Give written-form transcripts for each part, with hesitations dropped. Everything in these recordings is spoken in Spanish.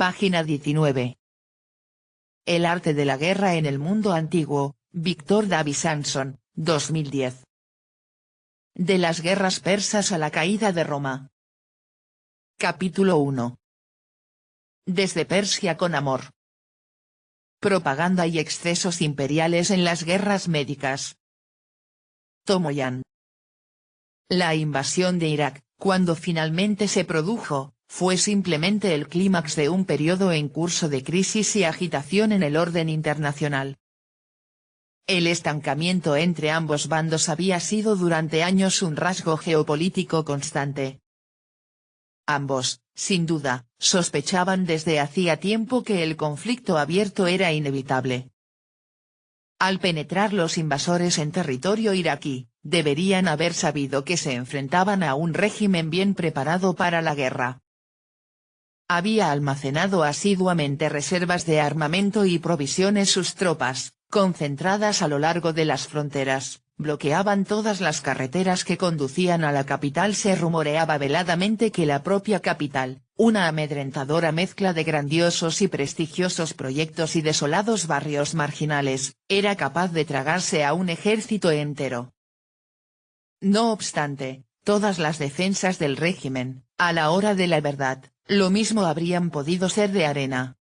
Página 19. El arte de la guerra en el mundo antiguo, Víctor Davis Sanson, 2010. De las guerras persas a la caída de Roma. Capítulo 1. Desde Persia con amor. Propaganda y excesos imperiales en las guerras médicas. Tomoyan. La invasión de Irak, cuando finalmente se produjo, fue simplemente el clímax de un periodo en curso de crisis y agitación en el orden internacional. El estancamiento entre ambos bandos había sido durante años un rasgo geopolítico constante. Ambos, sin duda, sospechaban desde hacía tiempo que el conflicto abierto era inevitable. Al penetrar los invasores en territorio iraquí, deberían haber sabido que se enfrentaban a un régimen bien preparado para la guerra. Había almacenado asiduamente reservas de armamento y provisiones. Sus tropas, concentradas a lo largo de las fronteras, bloqueaban todas las carreteras que conducían a la capital. Se rumoreaba veladamente que la propia capital, una amedrentadora mezcla de grandiosos y prestigiosos proyectos y desolados barrios marginales, era capaz de tragarse a un ejército entero. No obstante, todas las defensas del régimen, a la hora de la verdad, lo mismo habrían podido ser de arena.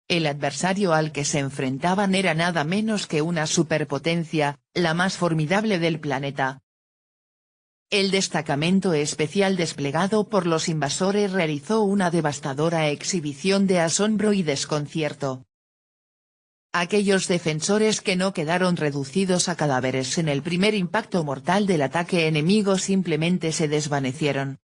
El adversario al que se enfrentaban era nada menos que una superpotencia, la más formidable del planeta. El destacamento especial desplegado por los invasores realizó una devastadora exhibición de asombro y desconcierto. Aquellos defensores que no quedaron reducidos a cadáveres en el primer impacto mortal del ataque enemigo simplemente se desvanecieron.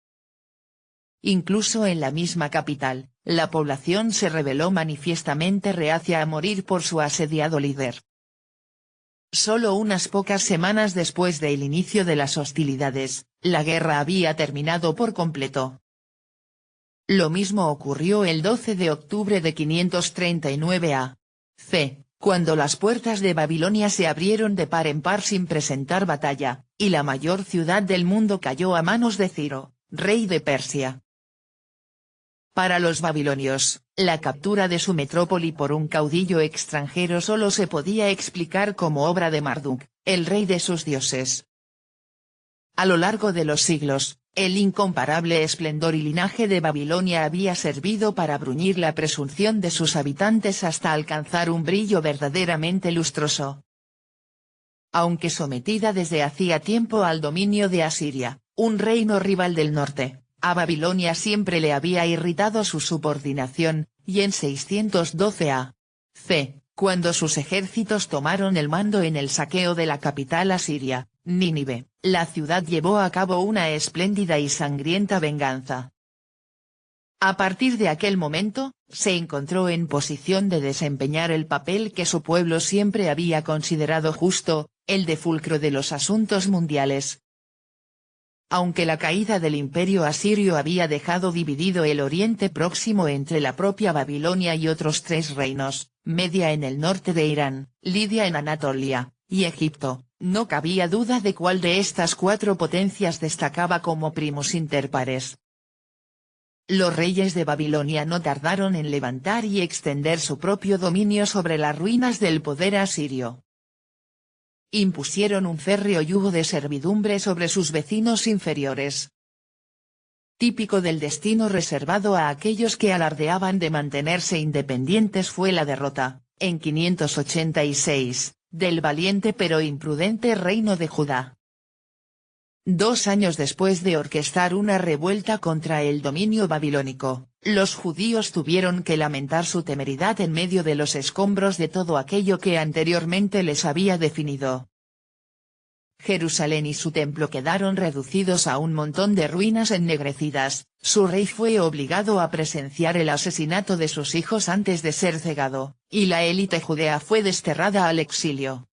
Incluso en la misma capital, la población se rebeló manifiestamente reacia a morir por su asediado líder. Solo unas pocas semanas después del inicio de las hostilidades, la guerra había terminado por completo. Lo mismo ocurrió el 12 de octubre de 539 a.C., cuando las puertas de Babilonia se abrieron de par en par sin presentar batalla, y la mayor ciudad del mundo cayó a manos de Ciro, rey de Persia. Para los babilonios, la captura de su metrópoli por un caudillo extranjero solo se podía explicar como obra de Marduk, el rey de sus dioses. A lo largo de los siglos, el incomparable esplendor y linaje de Babilonia había servido para bruñir la presunción de sus habitantes hasta alcanzar un brillo verdaderamente lustroso. Aunque sometida desde hacía tiempo al dominio de Asiria, un reino rival del norte, a Babilonia siempre le había irritado su subordinación, y en 612 a.C., cuando sus ejércitos tomaron el mando en el saqueo de la capital asiria, Nínive, la ciudad llevó a cabo una espléndida y sangrienta venganza. A partir de aquel momento, se encontró en posición de desempeñar el papel que su pueblo siempre había considerado justo, el de fulcro de los asuntos mundiales. Aunque la caída del imperio asirio había dejado dividido el Oriente Próximo entre la propia Babilonia y otros tres reinos, Media en el norte de Irán, Lidia en Anatolia, y Egipto, no cabía duda de cuál de estas cuatro potencias destacaba como primus inter pares. Los reyes de Babilonia no tardaron en levantar y extender su propio dominio sobre las ruinas del poder asirio. Impusieron un férreo yugo de servidumbre sobre sus vecinos inferiores. Típico del destino reservado a aquellos que alardeaban de mantenerse independientes fue la derrota, en 586, del valiente pero imprudente reino de Judá. 2 años después de orquestar una revuelta contra el dominio babilónico, los judíos tuvieron que lamentar su temeridad en medio de los escombros de todo aquello que anteriormente les había definido. Jerusalén y su templo quedaron reducidos a un montón de ruinas ennegrecidas, su rey fue obligado a presenciar el asesinato de sus hijos antes de ser cegado, y la élite judea fue desterrada al exilio.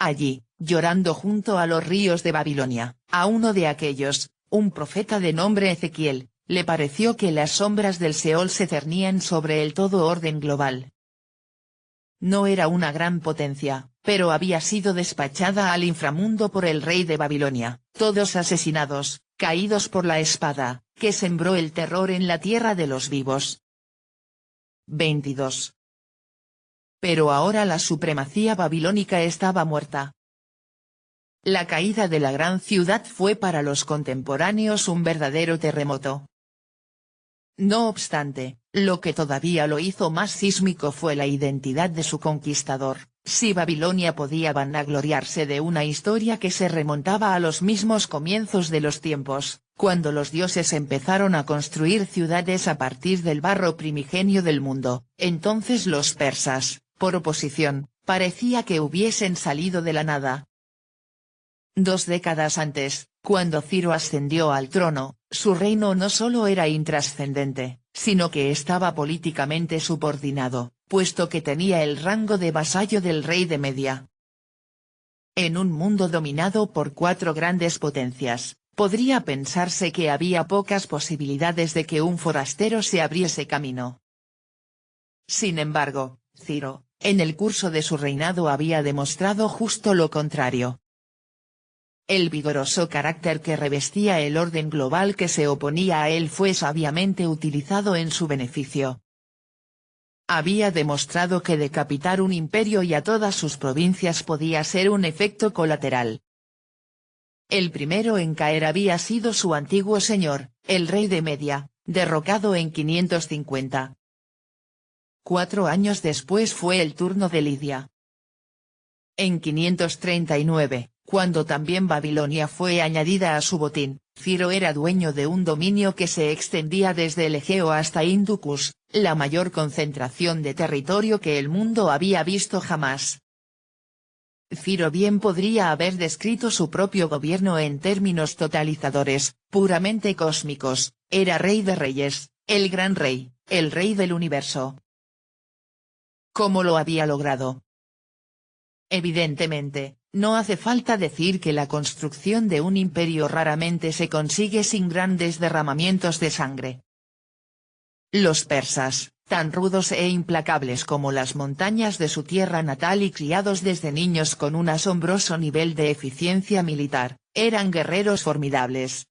Allí, llorando junto a los ríos de Babilonia, a uno de aquellos, un profeta de nombre Ezequiel, le pareció que las sombras del Seol se cernían sobre el todo orden global. No era una gran potencia, pero había sido despachada al inframundo por el rey de Babilonia, todos asesinados, caídos por la espada, que sembró el terror en la tierra de los vivos. 22. Pero ahora la supremacía babilónica estaba muerta. La caída de la gran ciudad fue para los contemporáneos un verdadero terremoto. No obstante, lo que todavía lo hizo más sísmico fue la identidad de su conquistador. Si Babilonia podía vanagloriarse de una historia que se remontaba a los mismos comienzos de los tiempos, cuando los dioses empezaron a construir ciudades a partir del barro primigenio del mundo, entonces los persas, por oposición, parecía que hubiesen salido de la nada. 2 décadas antes, cuando Ciro ascendió al trono, su reino no solo era intrascendente, sino que estaba políticamente subordinado, puesto que tenía el rango de vasallo del rey de Media. En un mundo dominado por 4 grandes potencias, podría pensarse que había pocas posibilidades de que un forastero se abriese camino. Sin embargo, Ciro, en el curso de su reinado había demostrado justo lo contrario. El vigoroso carácter que revestía el orden global que se oponía a él fue sabiamente utilizado en su beneficio. Había demostrado que decapitar un imperio y a todas sus provincias podía ser un efecto colateral. El primero en caer había sido su antiguo señor, el rey de Media, derrocado en 550. 4 años después fue el turno de Lidia. En 539, cuando también Babilonia fue añadida a su botín, Ciro era dueño de un dominio que se extendía desde el Egeo hasta Indus, la mayor concentración de territorio que el mundo había visto jamás. Ciro bien podría haber descrito su propio gobierno en términos totalizadores, puramente cósmicos: era rey de reyes, el gran rey, el rey del universo. ¿Cómo lo había logrado? Evidentemente, no hace falta decir que la construcción de un imperio raramente se consigue sin grandes derramamientos de sangre. Los persas, tan rudos e implacables como las montañas de su tierra natal y criados desde niños con un asombroso nivel de eficiencia militar, eran guerreros formidables.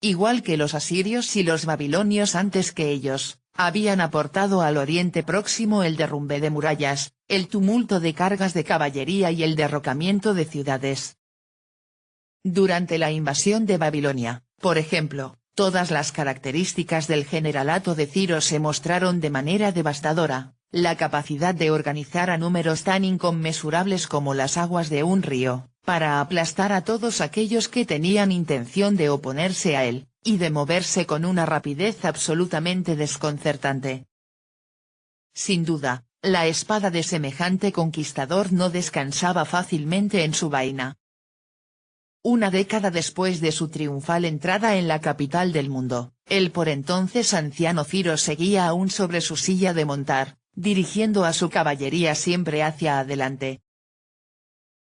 Igual que los asirios y los babilonios antes que ellos, habían aportado al Oriente Próximo el derrumbe de murallas, el tumulto de cargas de caballería y el derrocamiento de ciudades. Durante la invasión de Babilonia, por ejemplo, todas las características del generalato de Ciro se mostraron de manera devastadora: la capacidad de organizar a números tan inconmensurables como las aguas de un río, para aplastar a todos aquellos que tenían intención de oponerse a él, y de moverse con una rapidez absolutamente desconcertante. Sin duda, la espada de semejante conquistador no descansaba fácilmente en su vaina. Una década después de su triunfal entrada en la capital del mundo, el por entonces anciano Ciro seguía aún sobre su silla de montar, dirigiendo a su caballería siempre hacia adelante.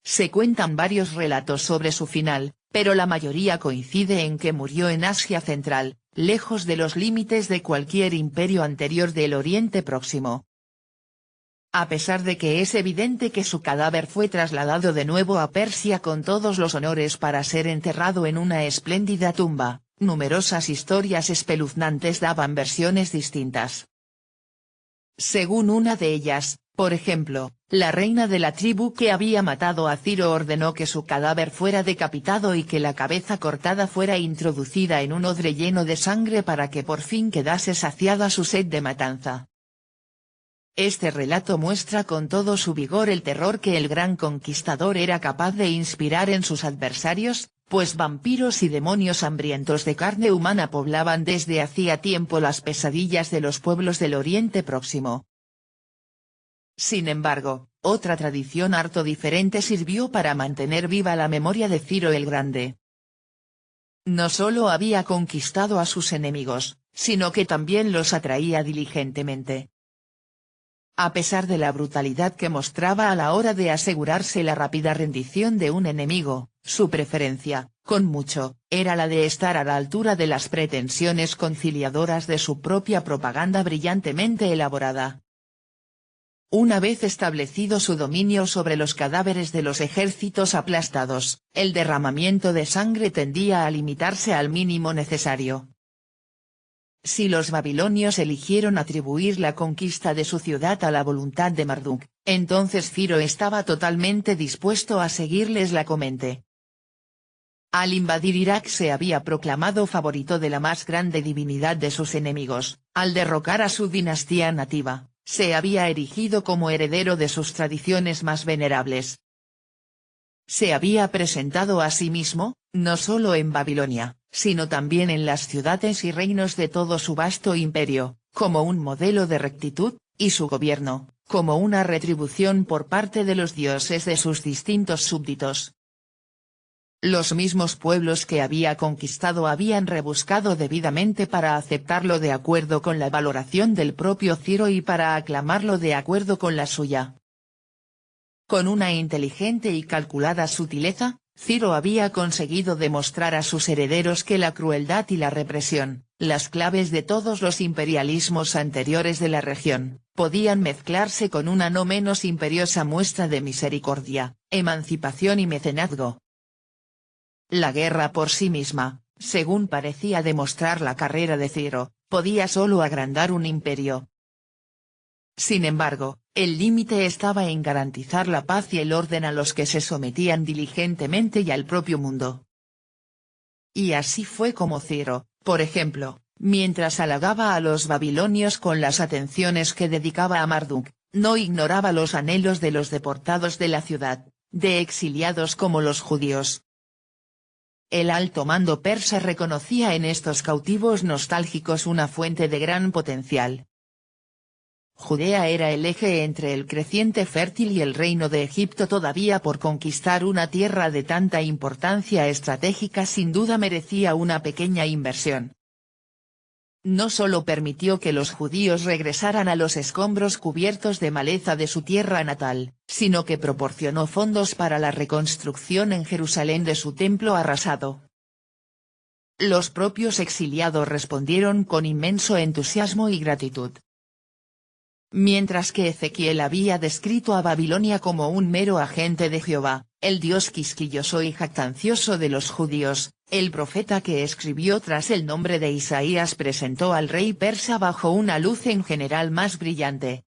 Se cuentan varios relatos sobre su final, pero la mayoría coincide en que murió en Asia Central, lejos de los límites de cualquier imperio anterior del Oriente Próximo. A pesar de que es evidente que su cadáver fue trasladado de nuevo a Persia con todos los honores para ser enterrado en una espléndida tumba, numerosas historias espeluznantes daban versiones distintas. Según una de ellas, por ejemplo, la reina de la tribu que había matado a Ciro ordenó que su cadáver fuera decapitado y que la cabeza cortada fuera introducida en un odre lleno de sangre para que por fin quedase saciada su sed de matanza. Este relato muestra con todo su vigor el terror que el gran conquistador era capaz de inspirar en sus adversarios, pues vampiros y demonios hambrientos de carne humana poblaban desde hacía tiempo las pesadillas de los pueblos del Oriente Próximo. Sin embargo, otra tradición harto diferente sirvió para mantener viva la memoria de Ciro el Grande. No solo había conquistado a sus enemigos, sino que también los atraía diligentemente. A pesar de la brutalidad que mostraba a la hora de asegurarse la rápida rendición de un enemigo, su preferencia, con mucho, era la de estar a la altura de las pretensiones conciliadoras de su propia propaganda brillantemente elaborada. Una vez establecido su dominio sobre los cadáveres de los ejércitos aplastados, el derramamiento de sangre tendía a limitarse al mínimo necesario. Si los babilonios eligieron atribuir la conquista de su ciudad a la voluntad de Marduk, entonces Ciro estaba totalmente dispuesto a seguirles la comente. Al invadir Irak se había proclamado favorito de la más grande divinidad de sus enemigos, al derrocar a su dinastía nativa, se había erigido como heredero de sus tradiciones más venerables. Se había presentado a sí mismo, no solo en Babilonia, sino también en las ciudades y reinos de todo su vasto imperio, como un modelo de rectitud, y su gobierno, como una retribución por parte de los dioses de sus distintos súbditos. Los mismos pueblos que había conquistado habían rebuscado debidamente para aceptarlo de acuerdo con la valoración del propio Ciro y para aclamarlo de acuerdo con la suya. Con una inteligente y calculada sutileza, Ciro había conseguido demostrar a sus herederos que la crueldad y la represión, las claves de todos los imperialismos anteriores de la región, podían mezclarse con una no menos imperiosa muestra de misericordia, emancipación y mecenazgo. La guerra por sí misma, según parecía demostrar la carrera de Ciro, podía solo agrandar un imperio. Sin embargo, el límite estaba en garantizar la paz y el orden a los que se sometían diligentemente y al propio mundo. Y así fue como Ciro, por ejemplo, mientras halagaba a los babilonios con las atenciones que dedicaba a Marduk, no ignoraba los anhelos de los deportados de la ciudad, de exiliados como los judíos. El alto mando persa reconocía en estos cautivos nostálgicos una fuente de gran potencial. Judea era el eje entre el creciente fértil y el reino de Egipto todavía por conquistar. Una tierra de tanta importancia estratégica sin duda merecía una pequeña inversión. No solo permitió que los judíos regresaran a los escombros cubiertos de maleza de su tierra natal, sino que proporcionó fondos para la reconstrucción en Jerusalén de su templo arrasado. Los propios exiliados respondieron con inmenso entusiasmo y gratitud. Mientras que Ezequiel había descrito a Babilonia como un mero agente de Jehová, el Dios quisquilloso y jactancioso de los judíos, el profeta que escribió tras el nombre de Isaías presentó al rey persa bajo una luz en general más brillante.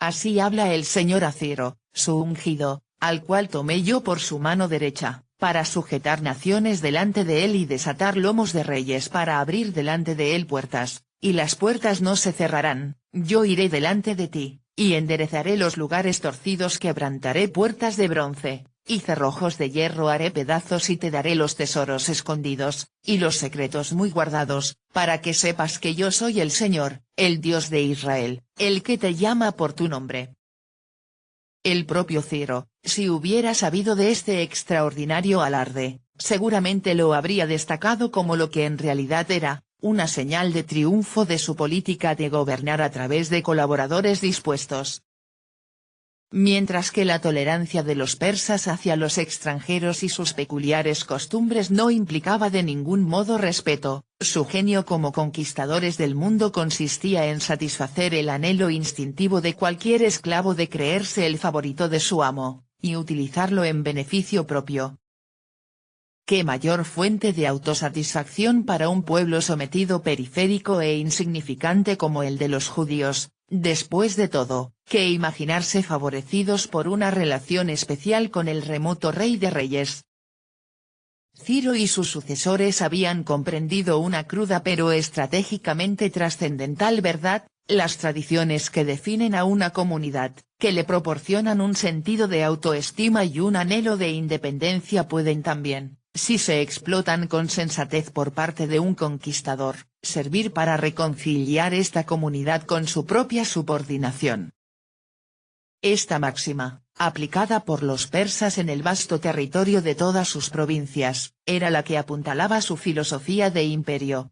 Así habla el Señor a Ciro, su ungido, al cual tomé yo por su mano derecha, para sujetar naciones delante de él y desatar lomos de reyes para abrir delante de él puertas, y las puertas no se cerrarán. Yo iré delante de ti, y enderezaré los lugares torcidos, quebrantaré puertas de bronce, y cerrojos de hierro haré pedazos y te daré los tesoros escondidos, y los secretos muy guardados, para que sepas que yo soy el Señor, el Dios de Israel, el que te llama por tu nombre. El propio Ciro, si hubiera sabido de este extraordinario alarde, seguramente lo habría destacado como lo que en realidad era, una señal de triunfo de su política de gobernar a través de colaboradores dispuestos. Mientras que la tolerancia de los persas hacia los extranjeros y sus peculiares costumbres no implicaba de ningún modo respeto, su genio como conquistadores del mundo consistía en satisfacer el anhelo instintivo de cualquier esclavo de creerse el favorito de su amo, y utilizarlo en beneficio propio. ¿Qué mayor fuente de autosatisfacción para un pueblo sometido, periférico e insignificante como el de los judíos, después de todo, que imaginarse favorecidos por una relación especial con el remoto Rey de Reyes? Ciro y sus sucesores habían comprendido una cruda pero estratégicamente trascendental verdad: las tradiciones que definen a una comunidad, que le proporcionan un sentido de autoestima y un anhelo de independencia, pueden también, si se explotan con sensatez por parte de un conquistador, servir para reconciliar esta comunidad con su propia subordinación. Esta máxima, aplicada por los persas en el vasto territorio de todas sus provincias, era la que apuntalaba su filosofía de imperio.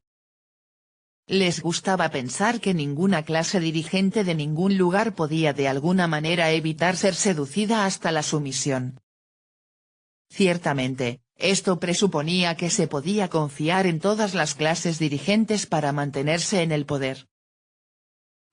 Les gustaba pensar que ninguna clase dirigente de ningún lugar podía de alguna manera evitar ser seducida hasta la sumisión. Ciertamente, esto presuponía que se podía confiar en todas las clases dirigentes para mantenerse en el poder.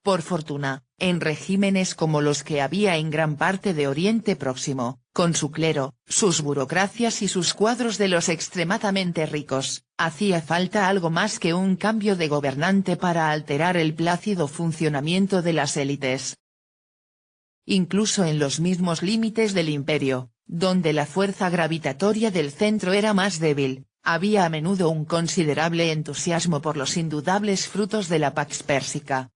Por fortuna, en regímenes como los que había en gran parte de Oriente Próximo, con su clero, sus burocracias y sus cuadros de los extremadamente ricos, hacía falta algo más que un cambio de gobernante para alterar el plácido funcionamiento de las élites. Incluso en los mismos límites del imperio, donde la fuerza gravitatoria del centro era más débil, había a menudo un considerable entusiasmo por los indudables frutos de la Pax Pérsica.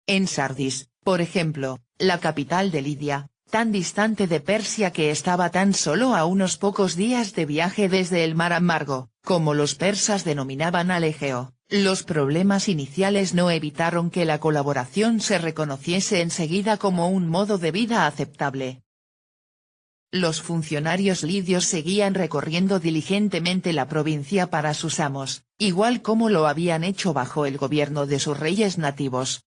En Sardis, por ejemplo, la capital de Lidia, tan distante de Persia que estaba tan solo a unos pocos días de viaje desde el Mar Amargo, como los persas denominaban al Egeo, los problemas iniciales no evitaron que la colaboración se reconociese enseguida como un modo de vida aceptable. Los funcionarios lidios seguían recorriendo diligentemente la provincia para sus amos, igual como lo habían hecho bajo el gobierno de sus reyes nativos.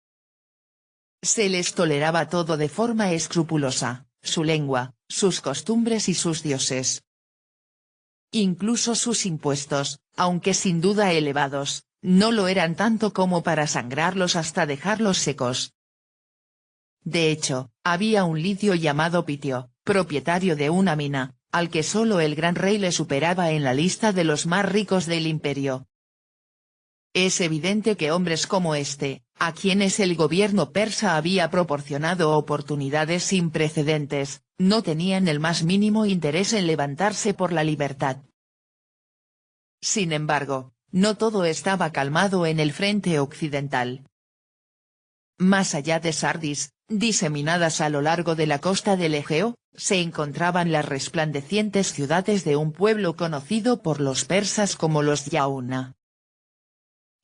Se les toleraba todo de forma escrupulosa, su lengua, sus costumbres y sus dioses. Incluso sus impuestos, aunque sin duda elevados, no lo eran tanto como para sangrarlos hasta dejarlos secos. De hecho, había un lidio llamado Pitio, propietario de una mina, al que solo el gran rey le superaba en la lista de los más ricos del imperio. Es evidente que hombres como este, a quienes el gobierno persa había proporcionado oportunidades sin precedentes, no tenían el más mínimo interés en levantarse por la libertad. Sin embargo, no todo estaba calmado en el frente occidental. Más allá de Sardis, diseminadas a lo largo de la costa del Egeo, se encontraban las resplandecientes ciudades de un pueblo conocido por los persas como los Yauna.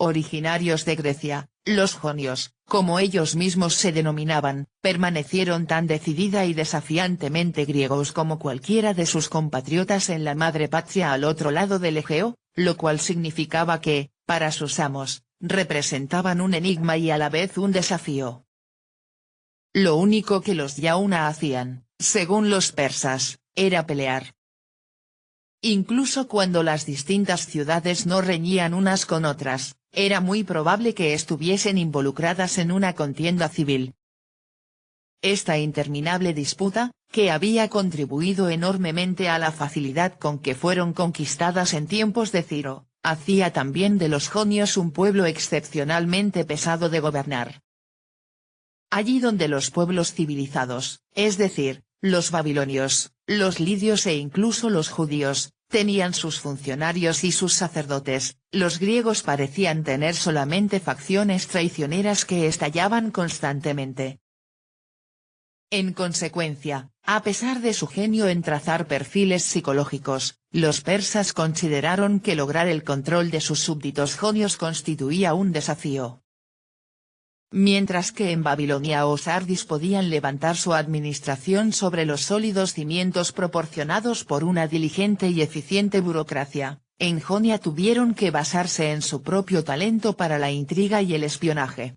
Originarios de Grecia, los jonios, como ellos mismos se denominaban, permanecieron tan decidida y desafiantemente griegos como cualquiera de sus compatriotas en la madre patria al otro lado del Egeo, lo cual significaba que, para sus amos, representaban un enigma y a la vez un desafío. Lo único que los Yauna hacían, según los persas, era pelear. Incluso cuando las distintas ciudades no reñían unas con otras, era muy probable que estuviesen involucradas en una contienda civil. Esta interminable disputa, que había contribuido enormemente a la facilidad con que fueron conquistadas en tiempos de Ciro, hacía también de los jonios un pueblo excepcionalmente pesado de gobernar. Allí donde los pueblos civilizados, es decir, los babilonios, los lidios e incluso los judíos, tenían sus funcionarios y sus sacerdotes, los griegos parecían tener solamente facciones traicioneras que estallaban constantemente. En consecuencia, a pesar de su genio en trazar perfiles psicológicos, los persas consideraron que lograr el control de sus súbditos jonios constituía un desafío. Mientras que en Babilonia o Sardis podían levantar su administración sobre los sólidos cimientos proporcionados por una diligente y eficiente burocracia, en Jonia tuvieron que basarse en su propio talento para la intriga y el espionaje.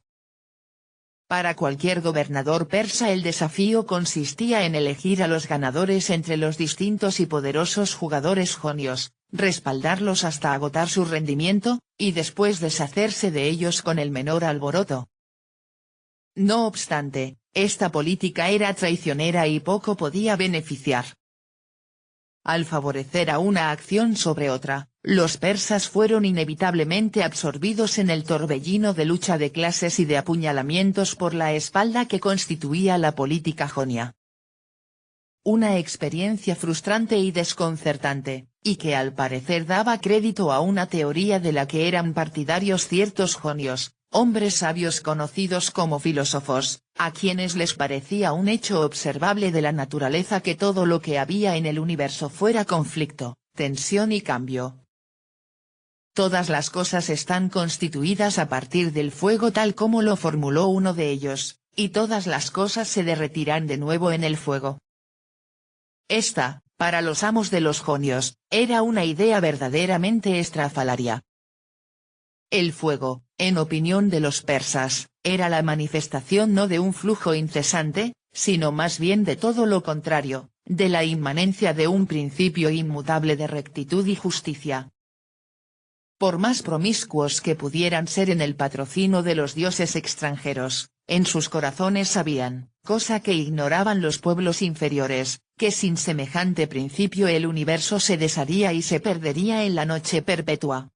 Para cualquier gobernador persa el desafío consistía en elegir a los ganadores entre los distintos y poderosos jugadores jonios, respaldarlos hasta agotar su rendimiento, y después deshacerse de ellos con el menor alboroto. No obstante, esta política era traicionera y poco podía beneficiar. Al favorecer a una acción sobre otra, los persas fueron inevitablemente absorbidos en el torbellino de lucha de clases y de apuñalamientos por la espalda que constituía la política jonia. Una experiencia frustrante y desconcertante, y que al parecer daba crédito a una teoría de la que eran partidarios ciertos jonios, hombres sabios conocidos como filósofos, a quienes les parecía un hecho observable de la naturaleza que todo lo que había en el universo fuera conflicto, tensión y cambio. Todas las cosas están constituidas a partir del fuego tal como lo formuló uno de ellos, y todas las cosas se derretirán de nuevo en el fuego. Esta, para los amos de los jonios, era una idea verdaderamente estrafalaria. El fuego, en opinión de los persas, era la manifestación no de un flujo incesante, sino más bien de todo lo contrario, de la inmanencia de un principio inmutable de rectitud y justicia. por más promiscuos que pudieran ser en el patrocinio de los dioses extranjeros, en sus corazones sabían, cosa que ignoraban los pueblos inferiores, que sin semejante principio el universo se desharía y se perdería en la noche perpetua.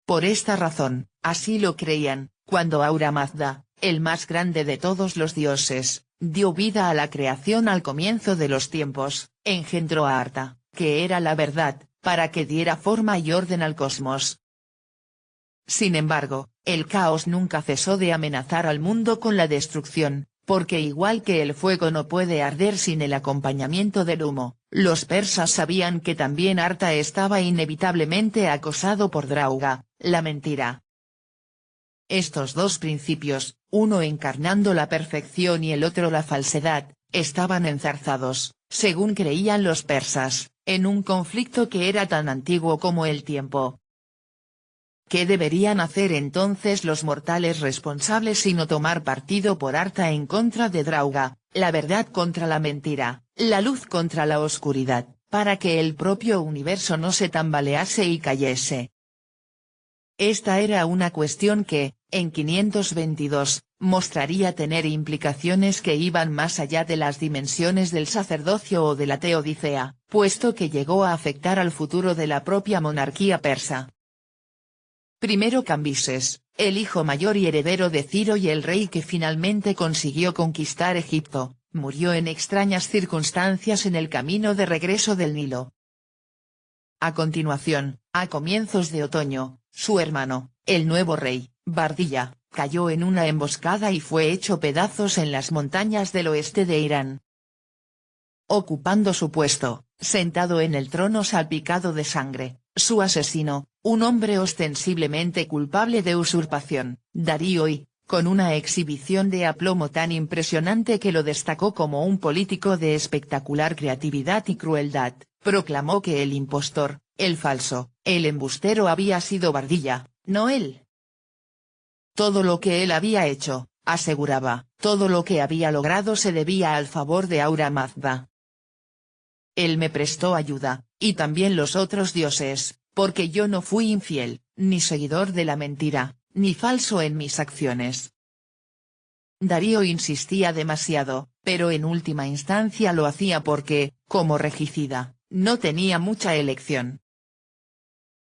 Por esta razón, así lo creían, cuando Ahura Mazda, el más grande de todos los dioses, dio vida a la creación al comienzo de los tiempos, engendró a Arta, que era la verdad, para que diera forma y orden al cosmos. Sin embargo, el caos nunca cesó de amenazar al mundo con la destrucción, porque igual que el fuego no puede arder sin el acompañamiento del humo, los persas sabían que también Arta estaba inevitablemente acosado por Drauga, la mentira. Estos dos principios, uno encarnando la perfección y el otro la falsedad, estaban enzarzados, según creían los persas, en un conflicto que era tan antiguo como el tiempo. ¿Qué deberían hacer entonces los mortales responsables sino tomar partido por Arta en contra de Drauga, la verdad contra la mentira, la luz contra la oscuridad, para que el propio universo no se tambalease y cayese? Esta era una cuestión que, en 522, mostraría tener implicaciones que iban más allá de las dimensiones del sacerdocio o de la teodicea, puesto que llegó a afectar al futuro de la propia monarquía persa. Primero Cambises, el hijo mayor y heredero de Ciro y el rey que finalmente consiguió conquistar Egipto, murió en extrañas circunstancias en el camino de regreso del Nilo. A continuación, a comienzos de otoño, su hermano, el nuevo rey, Bardilla, cayó en una emboscada y fue hecho pedazos en las montañas del oeste de Irán. Ocupando su puesto, sentado en el trono salpicado de sangre, su asesino, un hombre ostensiblemente culpable de usurpación, Darío I, con una exhibición de aplomo tan impresionante que lo destacó como un político de espectacular creatividad y crueldad, proclamó que el impostor, el falso, el embustero había sido Bardilla, no él. Todo lo que él había hecho, aseguraba, todo lo que había logrado se debía al favor de Ahura Mazda. Él me prestó ayuda, y también los otros dioses, porque yo no fui infiel, ni seguidor de la mentira, ni falso en mis acciones. Darío insistía demasiado, pero en última instancia lo hacía porque, como regicida, no tenía mucha elección.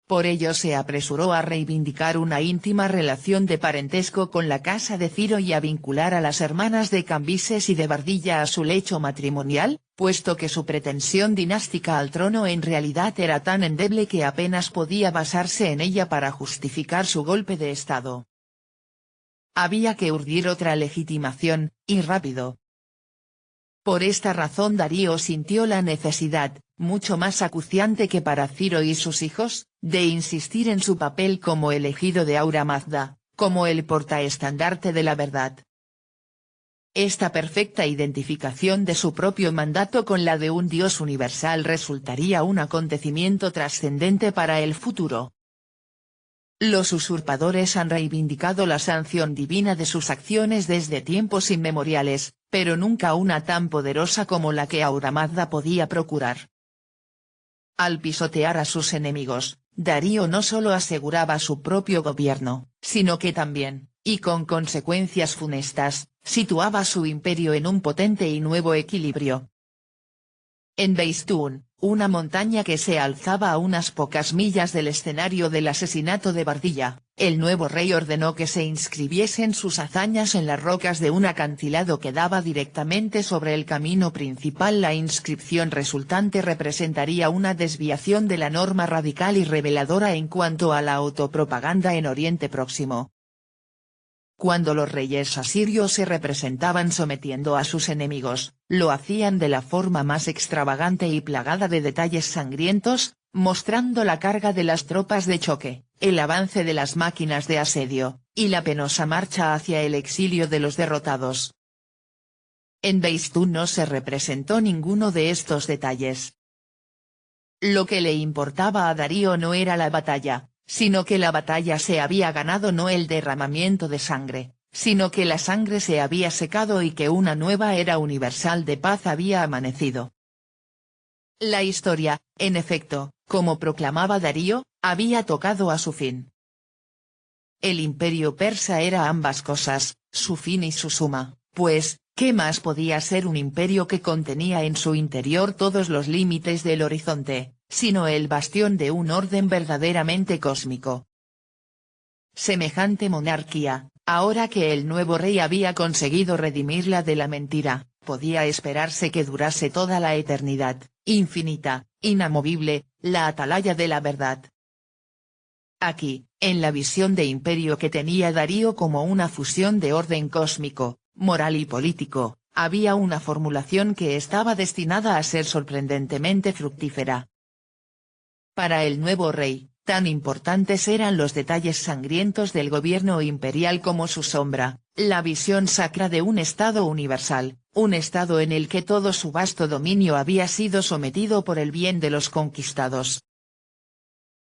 Por ello se apresuró a reivindicar una íntima relación de parentesco con la casa de Ciro y a vincular a las hermanas de Cambises y de Bardilla a su lecho matrimonial, puesto que su pretensión dinástica al trono en realidad era tan endeble que apenas podía basarse en ella para justificar su golpe de estado. Había que urdir otra legitimación, y rápido. Por esta razón Darío sintió la necesidad, mucho más acuciante que para Ciro y sus hijos, de insistir en su papel como elegido de Ahura Mazda, como el portaestandarte de la verdad. Esta perfecta identificación de su propio mandato con la de un Dios universal resultaría un acontecimiento trascendente para el futuro. Los usurpadores han reivindicado la sanción divina de sus acciones desde tiempos inmemoriales, pero nunca una tan poderosa como la que Ahura Mazda podía procurar. Al pisotear a sus enemigos, Darío no solo aseguraba su propio gobierno, sino que también, y con consecuencias funestas, situaba su imperio en un potente y nuevo equilibrio. En Beistún, una montaña que se alzaba a unas pocas millas del escenario del asesinato de Bardilla, el nuevo rey ordenó que se inscribiesen sus hazañas en las rocas de un acantilado que daba directamente sobre el camino principal. La inscripción resultante representaría una desviación de la norma radical y reveladora en cuanto a la autopropaganda en Oriente Próximo. Cuando los reyes asirios se representaban sometiendo a sus enemigos, lo hacían de la forma más extravagante y plagada de detalles sangrientos, mostrando la carga de las tropas de choque, el avance de las máquinas de asedio, y la penosa marcha hacia el exilio de los derrotados. En Beistún no se representó ninguno de estos detalles. Lo que le importaba a Darío no era la batalla, sino que la batalla se había ganado, no el derramamiento de sangre, sino que la sangre se había secado y que una nueva era universal de paz había amanecido. La historia, en efecto, como proclamaba Darío, había tocado a su fin. El imperio persa era ambas cosas, su fin y su suma, pues, ¿qué más podía ser un imperio que contenía en su interior todos los límites del horizonte, sino el bastión de un orden verdaderamente cósmico? Semejante monarquía, ahora que el nuevo rey había conseguido redimirla de la mentira, podía esperarse que durase toda la eternidad, infinita, inamovible, la atalaya de la verdad. Aquí, en la visión de imperio que tenía Darío como una fusión de orden cósmico, moral y político, había una formulación que estaba destinada a ser sorprendentemente fructífera. Para el nuevo rey, tan importantes eran los detalles sangrientos del gobierno imperial como su sombra, la visión sacra de un Estado universal, un Estado en el que todo su vasto dominio había sido sometido por el bien de los conquistados.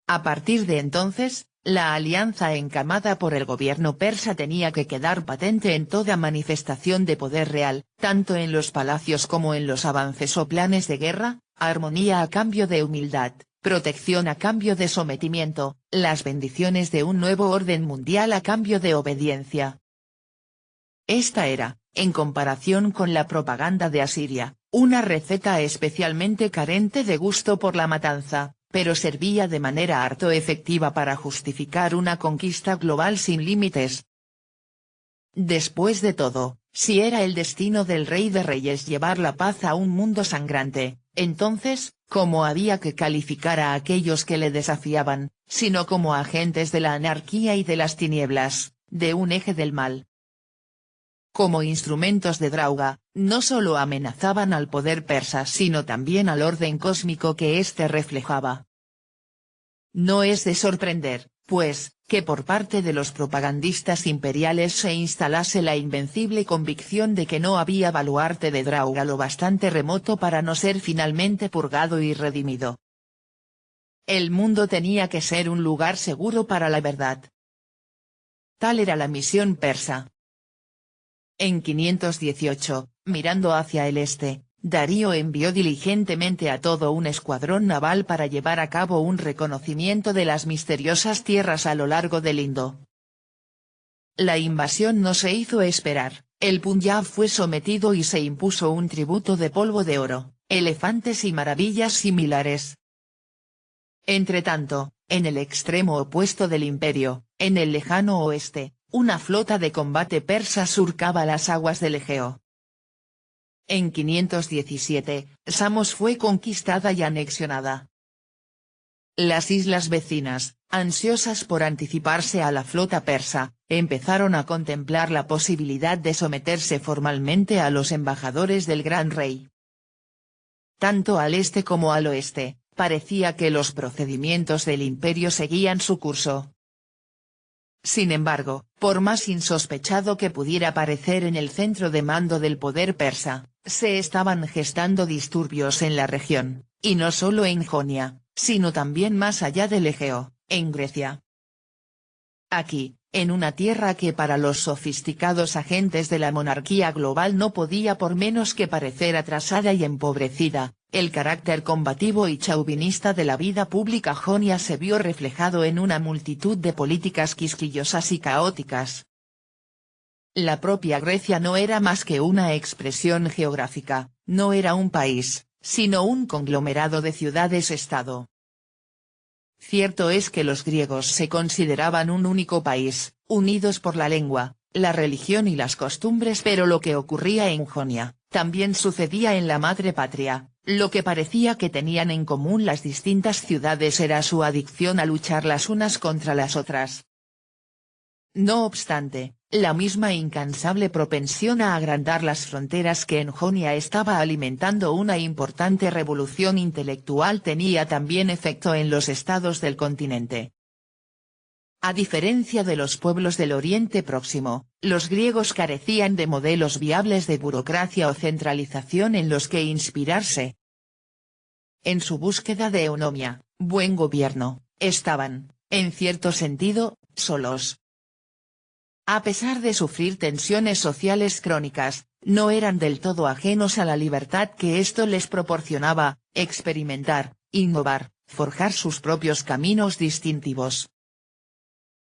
A partir de entonces, la alianza encamada por el gobierno persa tenía que quedar patente en toda manifestación de poder real, tanto en los palacios como en los avances o planes de guerra, armonía a cambio de humildad, protección a cambio de sometimiento, las bendiciones de un nuevo orden mundial a cambio de obediencia. Esta era, en comparación con la propaganda de Asiria, una receta especialmente carente de gusto por la matanza, pero servía de manera harto efectiva para justificar una conquista global sin límites. Después de todo, si era el destino del Rey de Reyes llevar la paz a un mundo sangrante, entonces, ¿cómo había que calificar a aquellos que le desafiaban, sino como agentes de la anarquía y de las tinieblas, de un eje del mal? Como instrumentos de Drauga, no solo amenazaban al poder persa sino también al orden cósmico que éste reflejaba. No es de sorprender, pues, que por parte de los propagandistas imperiales se instalase la invencible convicción de que no había baluarte de Drauga lo bastante remoto para no ser finalmente purgado y redimido. El mundo tenía que ser un lugar seguro para la verdad. Tal era la misión persa. En 518, mirando hacia el este, Darío envió diligentemente a todo un escuadrón naval para llevar a cabo un reconocimiento de las misteriosas tierras a lo largo del Indo. La invasión no se hizo esperar, el Punjab fue sometido y se impuso un tributo de polvo de oro, elefantes y maravillas similares. Entretanto, en el extremo opuesto del imperio, en el lejano oeste, una flota de combate persa surcaba las aguas del Egeo. En 517, Samos fue conquistada y anexionada. Las islas vecinas, ansiosas por anticiparse a la flota persa, empezaron a contemplar la posibilidad de someterse formalmente a los embajadores del gran rey. Tanto al este como al oeste, parecía que los procedimientos del imperio seguían su curso. Sin embargo, por más insospechado que pudiera parecer en el centro de mando del poder persa, se estaban gestando disturbios en la región, y no solo en Jonia, sino también más allá del Egeo, en Grecia. Aquí, en una tierra que para los sofisticados agentes de la monarquía global no podía por menos que parecer atrasada y empobrecida, el carácter combativo y chauvinista de la vida pública jonia se vio reflejado en una multitud de políticas quisquillosas y caóticas. La propia Grecia no era más que una expresión geográfica, no era un país, sino un conglomerado de ciudades-estado. Cierto es que los griegos se consideraban un único país, unidos por la lengua, la religión y las costumbres, pero lo que ocurría en Jonia, también sucedía en la madre patria. Lo que parecía que tenían en común las distintas ciudades era su adicción a luchar las unas contra las otras. No obstante, la misma incansable propensión a agrandar las fronteras que en Jonia estaba alimentando una importante revolución intelectual tenía también efecto en los estados del continente. A diferencia de los pueblos del Oriente Próximo, los griegos carecían de modelos viables de burocracia o centralización en los que inspirarse. En su búsqueda de eunomia, buen gobierno, estaban, en cierto sentido, solos. A pesar de sufrir tensiones sociales crónicas, no eran del todo ajenos a la libertad que esto les proporcionaba, experimentar, innovar, forjar sus propios caminos distintivos.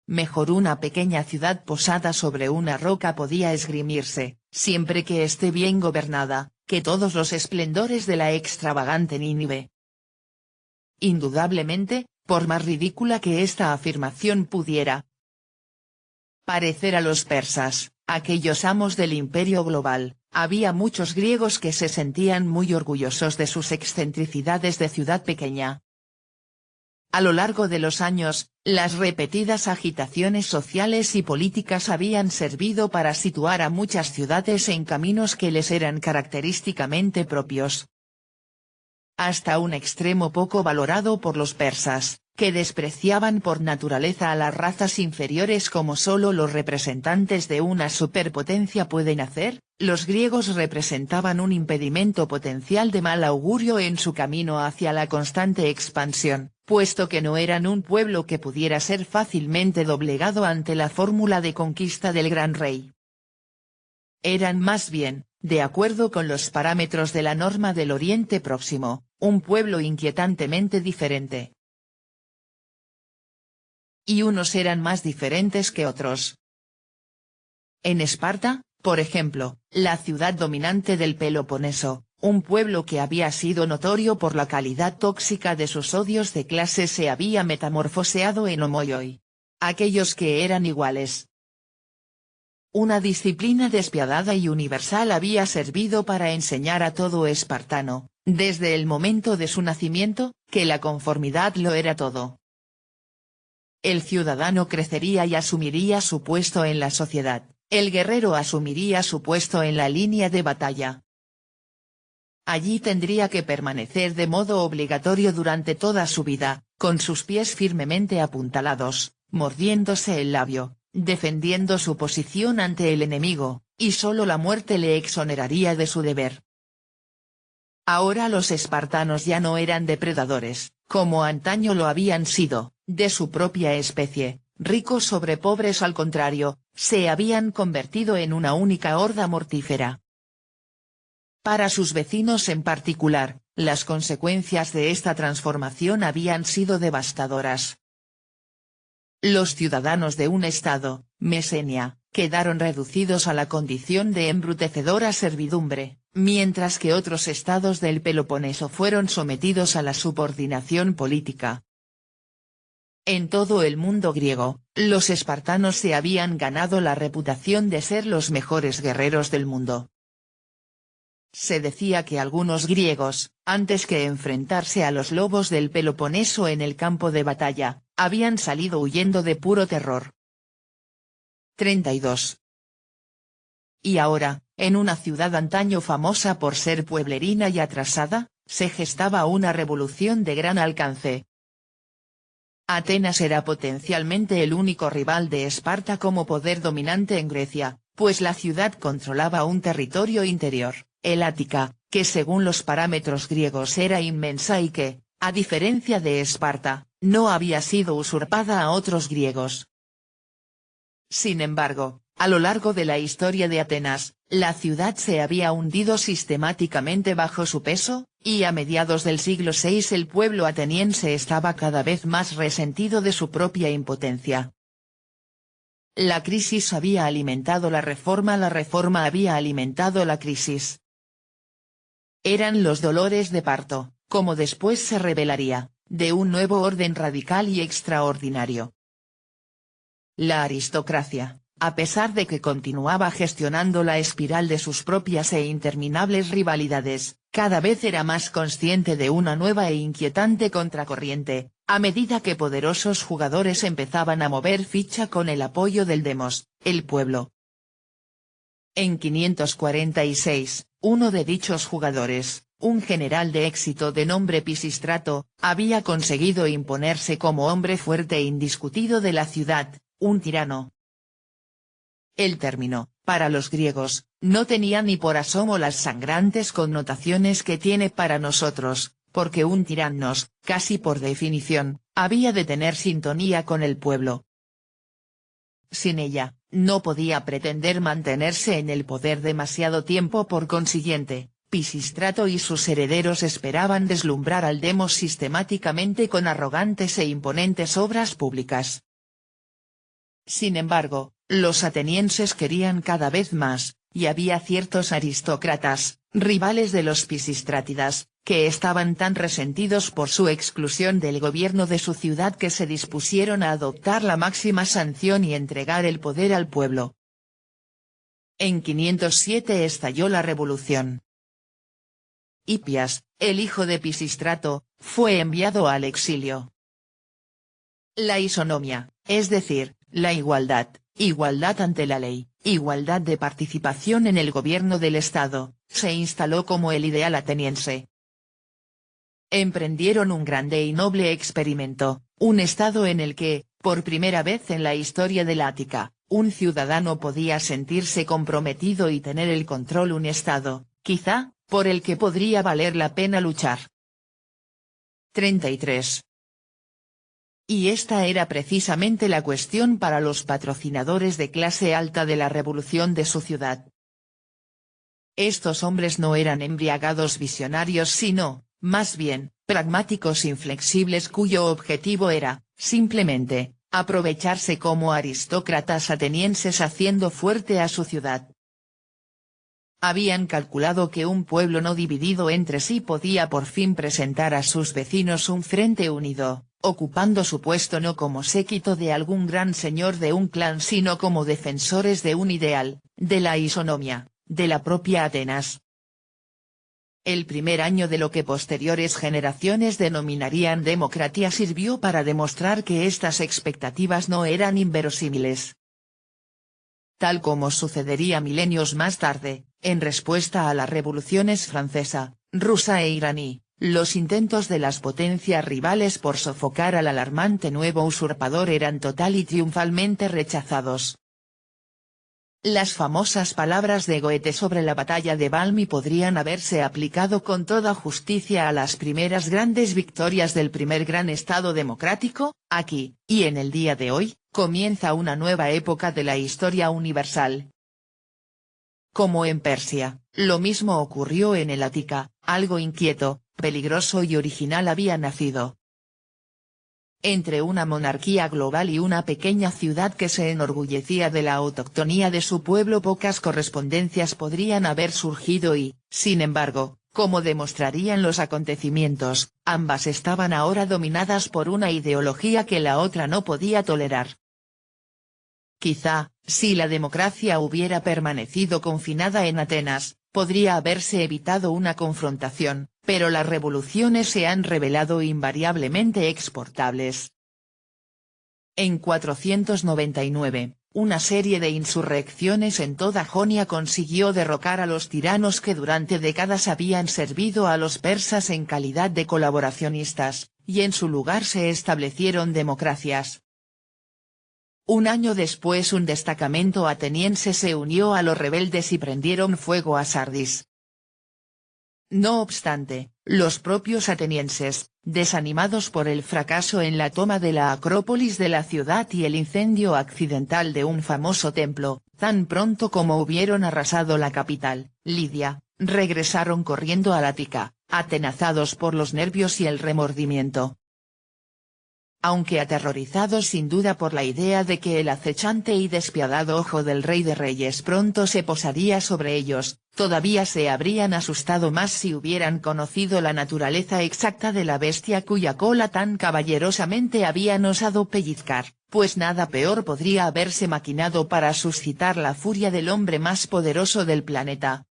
Mejor una pequeña ciudad posada sobre una roca podía esgrimirse, siempre que esté bien gobernada, que todos los esplendores de la extravagante Nínive. Indudablemente, por más ridícula que esta afirmación pudiera parecer a los persas, aquellos amos del imperio global, había muchos griegos que se sentían muy orgullosos de sus excentricidades de ciudad pequeña. A lo largo de los años, las repetidas agitaciones sociales y políticas habían servido para situar a muchas ciudades en caminos que les eran característicamente propios. Hasta un extremo poco valorado por los persas, que despreciaban por naturaleza a las razas inferiores como solo los representantes de una superpotencia pueden hacer, los griegos representaban un impedimento potencial de mal augurio en su camino hacia la constante expansión, puesto que no eran un pueblo que pudiera ser fácilmente doblegado ante la fórmula de conquista del gran rey. Eran más bien, de acuerdo con los parámetros de la norma del Oriente Próximo, un pueblo inquietantemente diferente. Y unos eran más diferentes que otros. En Esparta, por ejemplo, la ciudad dominante del Peloponeso, un pueblo que había sido notorio por la calidad tóxica de sus odios de clase se había metamorfoseado en homoioi. Aquellos que eran iguales. Una disciplina despiadada y universal había servido para enseñar a todo espartano, desde el momento de su nacimiento, que la conformidad lo era todo. El ciudadano crecería y asumiría su puesto en la sociedad, el guerrero asumiría su puesto en la línea de batalla. Allí tendría que permanecer de modo obligatorio durante toda su vida, con sus pies firmemente apuntalados, mordiéndose el labio, defendiendo su posición ante el enemigo, y solo la muerte le exoneraría de su deber. Ahora los espartanos ya no eran depredadores, como antaño lo habían sido, de su propia especie, ricos sobre pobres al contrario, se habían convertido en una única horda mortífera. Para sus vecinos en particular, las consecuencias de esta transformación habían sido devastadoras. Los ciudadanos de un estado, Mesenia, quedaron reducidos a la condición de embrutecedora servidumbre, mientras que otros estados del Peloponeso fueron sometidos a la subordinación política. En todo el mundo griego, los espartanos se habían ganado la reputación de ser los mejores guerreros del mundo. Se decía que algunos griegos, antes que enfrentarse a los lobos del Peloponeso en el campo de batalla, habían salido huyendo de puro terror. 32. Y ahora, en una ciudad antaño famosa por ser pueblerina y atrasada, se gestaba una revolución de gran alcance. Atenas era potencialmente el único rival de Esparta como poder dominante en Grecia, pues la ciudad controlaba un territorio interior, el Ática, que según los parámetros griegos era inmensa y que, a diferencia de Esparta, no había sido usurpada a otros griegos. Sin embargo, a lo largo de la historia de Atenas, la ciudad se había hundido sistemáticamente bajo su peso, y a mediados del siglo VI el pueblo ateniense estaba cada vez más resentido de su propia impotencia. La crisis había alimentado la reforma había alimentado la crisis. Eran los dolores de parto, como después se revelaría, de un nuevo orden radical y extraordinario. La aristocracia, a pesar de que continuaba gestionando la espiral de sus propias e interminables rivalidades, cada vez era más consciente de una nueva e inquietante contracorriente, a medida que poderosos jugadores empezaban a mover ficha con el apoyo del demos, el pueblo. En 546, uno de dichos jugadores, un general de éxito de nombre Pisístrato, había conseguido imponerse como hombre fuerte e indiscutido de la ciudad, un tirano. El término, para los griegos, no tenía ni por asomo las sangrantes connotaciones que tiene para nosotros, porque un tiranos, casi por definición, había de tener sintonía con el pueblo. Sin ella, no podía pretender mantenerse en el poder demasiado tiempo. Por consiguiente, Pisístrato y sus herederos esperaban deslumbrar al demos sistemáticamente con arrogantes e imponentes obras públicas. Sin embargo, los atenienses querían cada vez más, y había ciertos aristócratas, rivales de los Pisístrátidas, que estaban tan resentidos por su exclusión del gobierno de su ciudad que se dispusieron a adoptar la máxima sanción y entregar el poder al pueblo. En 507 estalló la revolución. Hipias, el hijo de Pisístrato, fue enviado al exilio. La isonomía, es decir, la igualdad ante la ley, igualdad de participación en el gobierno del Estado, se instaló como el ideal ateniense. Emprendieron un grande y noble experimento, un Estado en el que, por primera vez en la historia de la Ática, un ciudadano podía sentirse comprometido y tener el control. Un Estado, quizá, por el que podría valer la pena luchar. 33. Y esta era precisamente la cuestión para los patrocinadores de clase alta de la revolución de su ciudad. Estos hombres no eran embriagados visionarios sino, más bien, pragmáticos inflexibles cuyo objetivo era, simplemente, aprovecharse como aristócratas atenienses haciendo fuerte a su ciudad. Habían calculado que un pueblo no dividido entre sí podía por fin presentar a sus vecinos un frente unido, ocupando su puesto no como séquito de algún gran señor de un clan sino como defensores de un ideal, de la isonomía, de la propia Atenas. El primer año de lo que posteriores generaciones denominarían democracia sirvió para demostrar que estas expectativas no eran inverosímiles. Tal como sucedería milenios más tarde, en respuesta a las revoluciones francesa, rusa e iraní, los intentos de las potencias rivales por sofocar al alarmante nuevo usurpador eran total y triunfalmente rechazados. Las famosas palabras de Goethe sobre la batalla de Valmy podrían haberse aplicado con toda justicia a las primeras grandes victorias del primer gran Estado democrático. Aquí, y en el día de hoy, comienza una nueva época de la historia universal. Como en Persia, lo mismo ocurrió en el Ática, algo inquieto, peligroso y original había nacido. Entre una monarquía global y una pequeña ciudad que se enorgullecía de la autoctonía de su pueblo, pocas correspondencias podrían haber surgido y, sin embargo, como demostrarían los acontecimientos, ambas estaban ahora dominadas por una ideología que la otra no podía tolerar. Quizá, si la democracia hubiera permanecido confinada en Atenas, podría haberse evitado una confrontación, pero las revoluciones se han revelado invariablemente exportables. En 499, una serie de insurrecciones en toda Jonia consiguió derrocar a los tiranos que durante décadas habían servido a los persas en calidad de colaboracionistas, y en su lugar se establecieron democracias. Un año después un destacamento ateniense se unió a los rebeldes y prendieron fuego a Sardis. No obstante, los propios atenienses, desanimados por el fracaso en la toma de la Acrópolis de la ciudad y el incendio accidental de un famoso templo, tan pronto como hubieron arrasado la capital, Lidia, regresaron corriendo a Ática, atenazados por los nervios y el remordimiento. Aunque aterrorizados sin duda por la idea de que el acechante y despiadado ojo del Rey de Reyes pronto se posaría sobre ellos, todavía se habrían asustado más si hubieran conocido la naturaleza exacta de la bestia cuya cola tan caballerosamente habían osado pellizcar, pues nada peor podría haberse maquinado para suscitar la furia del hombre más poderoso del planeta.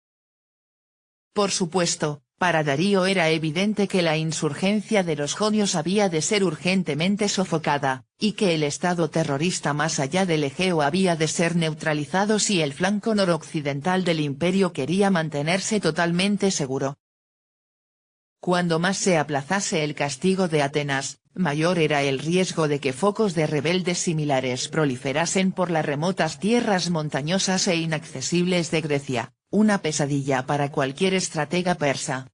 Por supuesto, para Darío era evidente que la insurgencia de los jonios había de ser urgentemente sofocada, y que el estado terrorista más allá del Egeo había de ser neutralizado si el flanco noroccidental del imperio quería mantenerse totalmente seguro. Cuando más se aplazase el castigo de Atenas, mayor era el riesgo de que focos de rebeldes similares proliferasen por las remotas tierras montañosas e inaccesibles de Grecia, una pesadilla para cualquier estratega persa.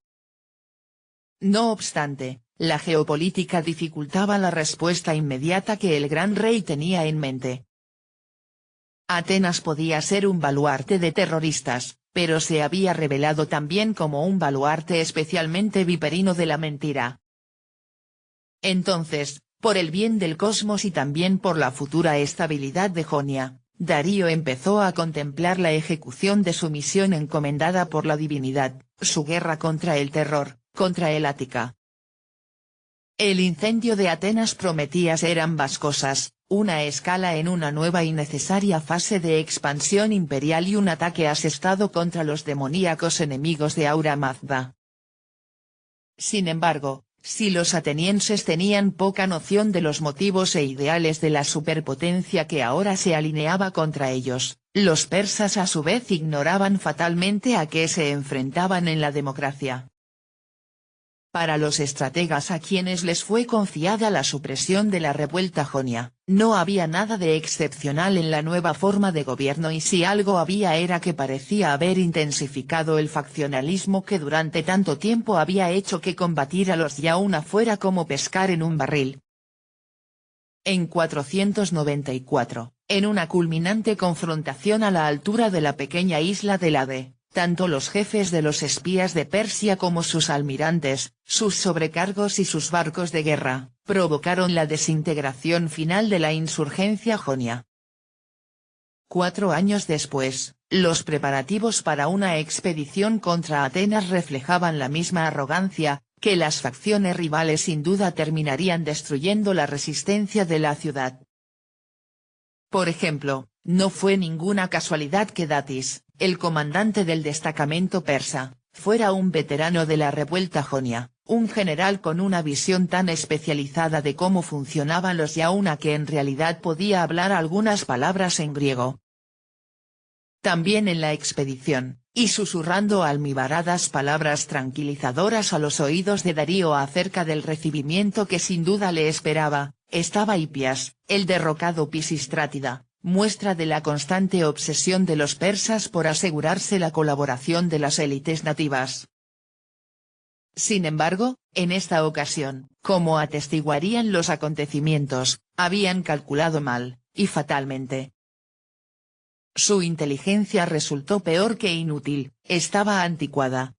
No obstante, la geopolítica dificultaba la respuesta inmediata que el gran rey tenía en mente. Atenas podía ser un baluarte de terroristas, pero se había revelado también como un baluarte especialmente viperino de la mentira. Entonces, por el bien del cosmos y también por la futura estabilidad de Jonia, Darío empezó a contemplar la ejecución de su misión encomendada por la divinidad, su guerra contra el terror, contra el Ática. El incendio de Atenas prometía ser ambas cosas, una escala en una nueva y necesaria fase de expansión imperial y un ataque asestado contra los demoníacos enemigos de Aura Mazda. Sin embargo, si los atenienses tenían poca noción de los motivos e ideales de la superpotencia que ahora se alineaba contra ellos, los persas a su vez ignoraban fatalmente a qué se enfrentaban en la democracia. Para los estrategas a quienes les fue confiada la supresión de la revuelta jonia, no había nada de excepcional en la nueva forma de gobierno y si algo había era que parecía haber intensificado el faccionalismo que durante tanto tiempo había hecho que combatir a los Yauna fuera como pescar en un barril. En 494, en una culminante confrontación a la altura de la pequeña isla de Lade, tanto los jefes de los espías de Persia como sus almirantes, sus sobrecargos y sus barcos de guerra, provocaron la desintegración final de la insurgencia jonia. 4 años después, los preparativos para una expedición contra Atenas reflejaban la misma arrogancia, que las facciones rivales sin duda terminarían destruyendo la resistencia de la ciudad. Por ejemplo, no fue ninguna casualidad que Datis, el comandante del destacamento persa, fuera un veterano de la revuelta jonia, un general con una visión tan especializada de cómo funcionaban los Yauna que en realidad podía hablar algunas palabras en griego. También en la expedición, y susurrando almibaradas palabras tranquilizadoras a los oídos de Darío acerca del recibimiento que sin duda le esperaba, estaba Hipias, el derrocado Pisístrátida, muestra de la constante obsesión de los persas por asegurarse la colaboración de las élites nativas. Sin embargo, en esta ocasión, como atestiguarían los acontecimientos, habían calculado mal, y fatalmente. Su inteligencia resultó peor que inútil, estaba anticuada.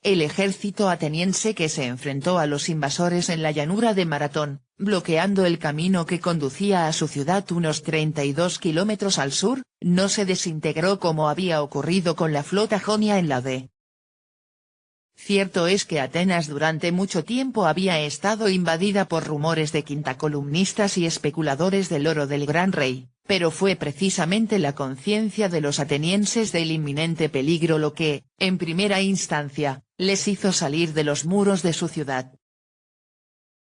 El ejército ateniense que se enfrentó a los invasores en la llanura de Maratón, bloqueando el camino que conducía a su ciudad unos 32 kilómetros al sur, no se desintegró como había ocurrido con la flota jonia en Lade. Cierto es que Atenas durante mucho tiempo había estado invadida por rumores de quintacolumnistas y especuladores del oro del gran rey, pero fue precisamente la conciencia de los atenienses del inminente peligro lo que, en primera instancia, les hizo salir de los muros de su ciudad.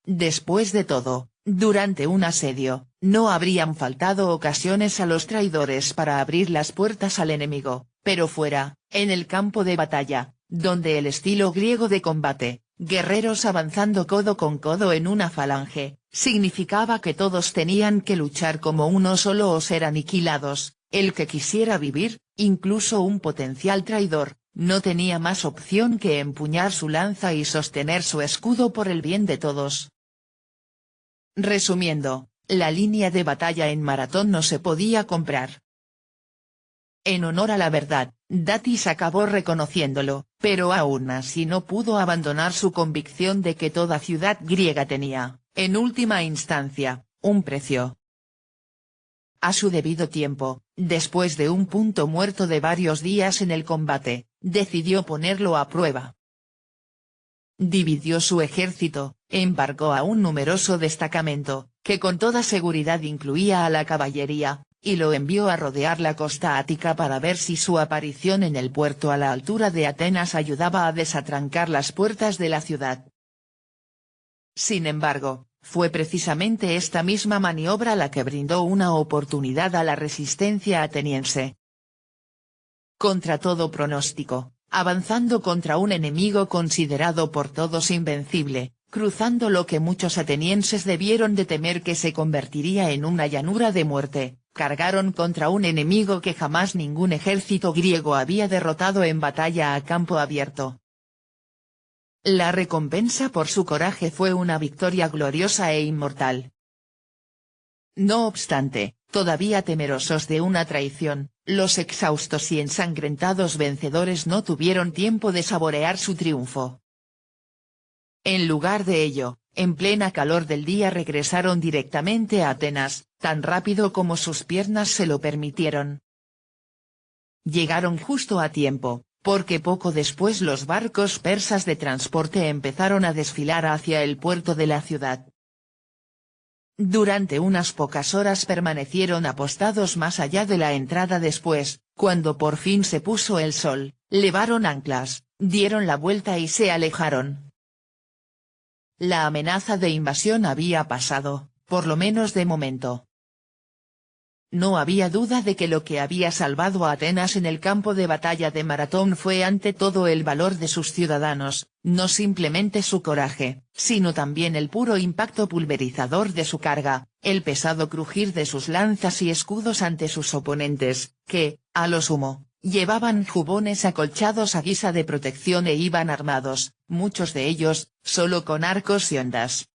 Después de todo, durante un asedio, no habrían faltado ocasiones a los traidores para abrir las puertas al enemigo, pero fuera, en el campo de batalla, donde el estilo griego de combate, guerreros avanzando codo con codo en una falange, significaba que todos tenían que luchar como uno solo o ser aniquilados, el que quisiera vivir, incluso un potencial traidor, no tenía más opción que empuñar su lanza y sostener su escudo por el bien de todos. Resumiendo, la línea de batalla en Maratón no se podía comprar. En honor a la verdad, Datis acabó reconociéndolo, pero aún así no pudo abandonar su convicción de que toda ciudad griega tenía, en última instancia, un precio. A su debido tiempo, después de un punto muerto de varios días en el combate, decidió ponerlo a prueba. Dividió su ejército, embarcó a un numeroso destacamento, que con toda seguridad incluía a la caballería, y lo envió a rodear la costa ática para ver si su aparición en el puerto a la altura de Atenas ayudaba a desatrancar las puertas de la ciudad. Sin embargo, fue precisamente esta misma maniobra la que brindó una oportunidad a la resistencia ateniense. Contra todo pronóstico, avanzando contra un enemigo considerado por todos invencible, cruzando lo que muchos atenienses debieron de temer que se convertiría en una llanura de muerte, cargaron contra un enemigo que jamás ningún ejército griego había derrotado en batalla a campo abierto. La recompensa por su coraje fue una victoria gloriosa e inmortal. No obstante, todavía temerosos de una traición, los exhaustos y ensangrentados vencedores no tuvieron tiempo de saborear su triunfo. En lugar de ello, en plena calor del día regresaron directamente a Atenas, tan rápido como sus piernas se lo permitieron. Llegaron justo a tiempo, porque poco después los barcos persas de transporte empezaron a desfilar hacia el puerto de la ciudad. Durante unas pocas horas permanecieron apostados más allá de la entrada. Después, cuando por fin se puso el sol, levaron anclas, dieron la vuelta y se alejaron. La amenaza de invasión había pasado, por lo menos de momento. No había duda de que lo que había salvado a Atenas en el campo de batalla de Maratón fue ante todo el valor de sus ciudadanos, no simplemente su coraje, sino también el puro impacto pulverizador de su carga, el pesado crujir de sus lanzas y escudos ante sus oponentes, que, a lo sumo, llevaban jubones acolchados a guisa de protección e iban armados, muchos de ellos, solo con arcos y hondas.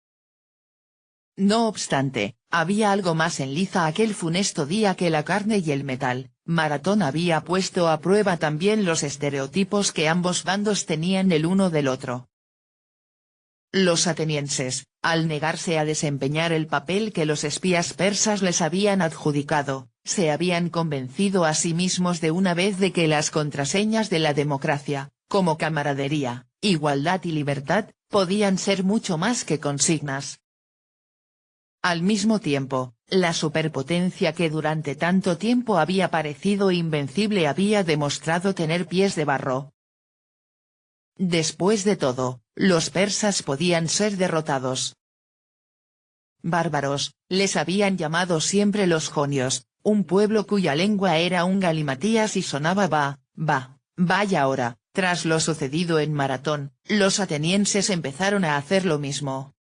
No obstante, había algo más en liza aquel funesto día que la carne y el metal. Maratón había puesto a prueba también los estereotipos que ambos bandos tenían el uno del otro. Los atenienses, al negarse a desempeñar el papel que los espías persas les habían adjudicado, se habían convencido a sí mismos de una vez de que las contraseñas de la democracia, como camaradería, igualdad y libertad, podían ser mucho más que consignas. Al mismo tiempo, la superpotencia que durante tanto tiempo había parecido invencible había demostrado tener pies de barro. Después de todo, los persas podían ser derrotados. Bárbaros, les habían llamado siempre los jonios, un pueblo cuya lengua era un galimatías y sonaba vaya ahora, tras lo sucedido en Maratón, los atenienses empezaron a hacer lo mismo.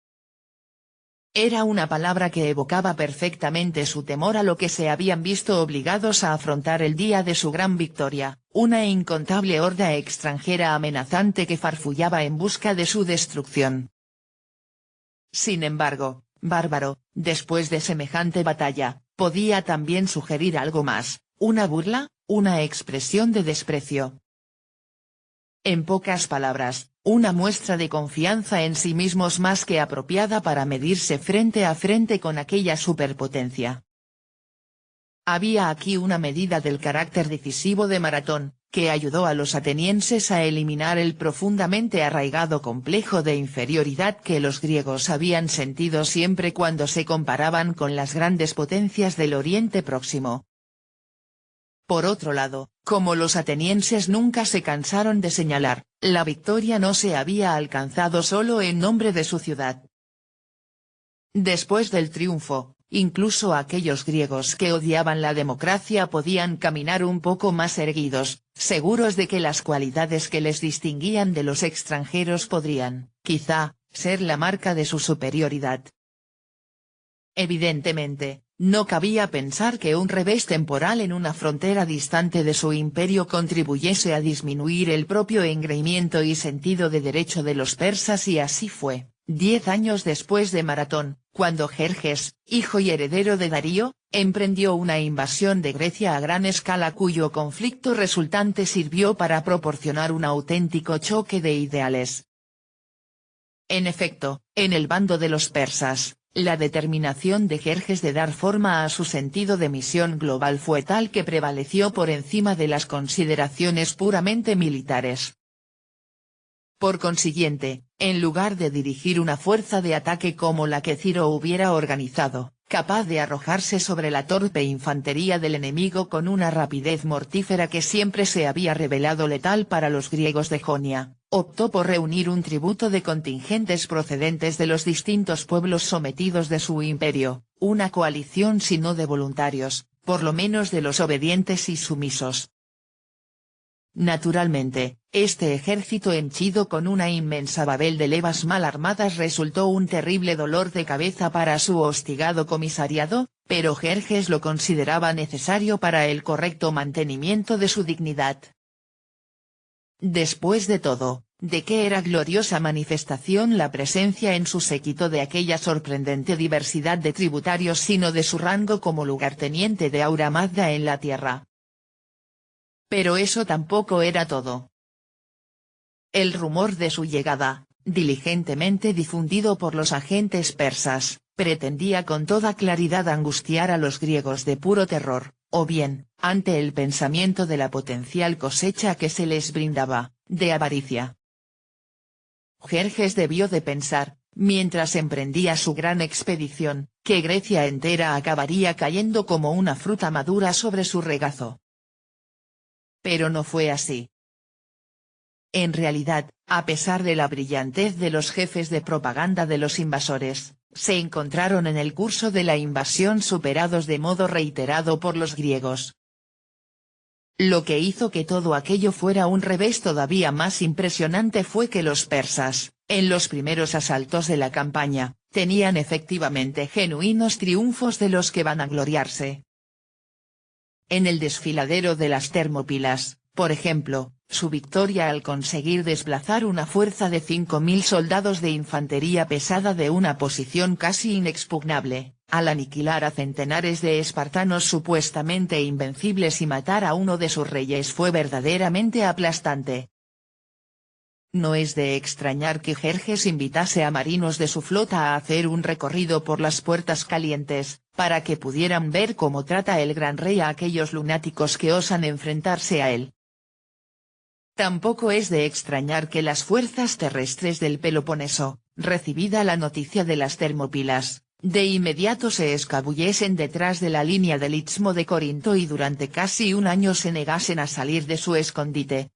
Era una palabra que evocaba perfectamente su temor a lo que se habían visto obligados a afrontar el día de su gran victoria, una incontable horda extranjera amenazante que farfullaba en busca de su destrucción. Sin embargo, bárbaro, después de semejante batalla, podía también sugerir algo más, una burla, una expresión de desprecio. En pocas palabras, una muestra de confianza en sí mismos más que apropiada para medirse frente a frente con aquella superpotencia. Había aquí una medida del carácter decisivo de Maratón, que ayudó a los atenienses a eliminar el profundamente arraigado complejo de inferioridad que los griegos habían sentido siempre cuando se comparaban con las grandes potencias del Oriente Próximo. Por otro lado, como los atenienses nunca se cansaron de señalar, la victoria no se había alcanzado solo en nombre de su ciudad. Después del triunfo, incluso aquellos griegos que odiaban la democracia podían caminar un poco más erguidos, seguros de que las cualidades que les distinguían de los extranjeros podrían, quizá, ser la marca de su superioridad. Evidentemente, no cabía pensar que un revés temporal en una frontera distante de su imperio contribuyese a disminuir el propio engreimiento y sentido de derecho de los persas, y así fue, 10 años después de Maratón, cuando Jerjes, hijo y heredero de Darío, emprendió una invasión de Grecia a gran escala cuyo conflicto resultante sirvió para proporcionar un auténtico choque de ideales. En efecto, en el bando de los persas, la determinación de Jerjes de dar forma a su sentido de misión global fue tal que prevaleció por encima de las consideraciones puramente militares. Por consiguiente, en lugar de dirigir una fuerza de ataque como la que Ciro hubiera organizado, capaz de arrojarse sobre la torpe infantería del enemigo con una rapidez mortífera que siempre se había revelado letal para los griegos de Jonia, optó por reunir un tributo de contingentes procedentes de los distintos pueblos sometidos de su imperio, una coalición si no de voluntarios, por lo menos de los obedientes y sumisos. Naturalmente, este ejército henchido con una inmensa babel de levas mal armadas resultó un terrible dolor de cabeza para su hostigado comisariado, pero Jerjes lo consideraba necesario para el correcto mantenimiento de su dignidad. Después de todo, de qué era gloriosa manifestación la presencia en su séquito de aquella sorprendente diversidad de tributarios sino de su rango como lugarteniente de Aura Mazda en la tierra. Pero eso tampoco era todo. El rumor de su llegada, diligentemente difundido por los agentes persas, pretendía con toda claridad angustiar a los griegos de puro terror, o bien, ante el pensamiento de la potencial cosecha que se les brindaba, de avaricia. Jerjes debió de pensar, mientras emprendía su gran expedición, que Grecia entera acabaría cayendo como una fruta madura sobre su regazo. Pero no fue así. En realidad, a pesar de la brillantez de los jefes de propaganda de los invasores, se encontraron en el curso de la invasión superados de modo reiterado por los griegos. Lo que hizo que todo aquello fuera un revés todavía más impresionante fue que los persas, en los primeros asaltos de la campaña, tenían efectivamente genuinos triunfos de los que van a gloriarse. En el desfiladero de las Termópilas, por ejemplo, su victoria al conseguir desplazar una fuerza de 5.000 soldados de infantería pesada de una posición casi inexpugnable, al aniquilar a centenares de espartanos supuestamente invencibles y matar a uno de sus reyes fue verdaderamente aplastante. No es de extrañar que Jerjes invitase a marinos de su flota a hacer un recorrido por las puertas calientes, para que pudieran ver cómo trata el gran rey a aquellos lunáticos que osan enfrentarse a él. Tampoco es de extrañar que las fuerzas terrestres del Peloponeso, recibida la noticia de las Termópilas, de inmediato se escabullesen detrás de la línea del istmo de Corinto y durante casi un año se negasen a salir de su escondite.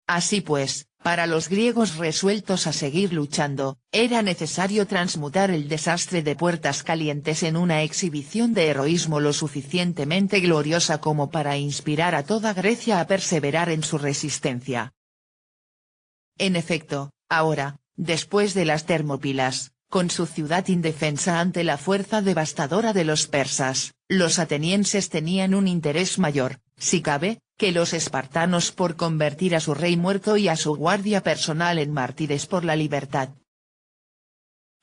Así pues, para los griegos resueltos a seguir luchando, era necesario transmutar el desastre de Puertas Calientes en una exhibición de heroísmo lo suficientemente gloriosa como para inspirar a toda Grecia a perseverar en su resistencia. En efecto, ahora, después de las Termópilas, con su ciudad indefensa ante la fuerza devastadora de los persas, los atenienses tenían un interés mayor, si cabe, que los espartanos por convertir a su rey muerto y a su guardia personal en mártires por la libertad.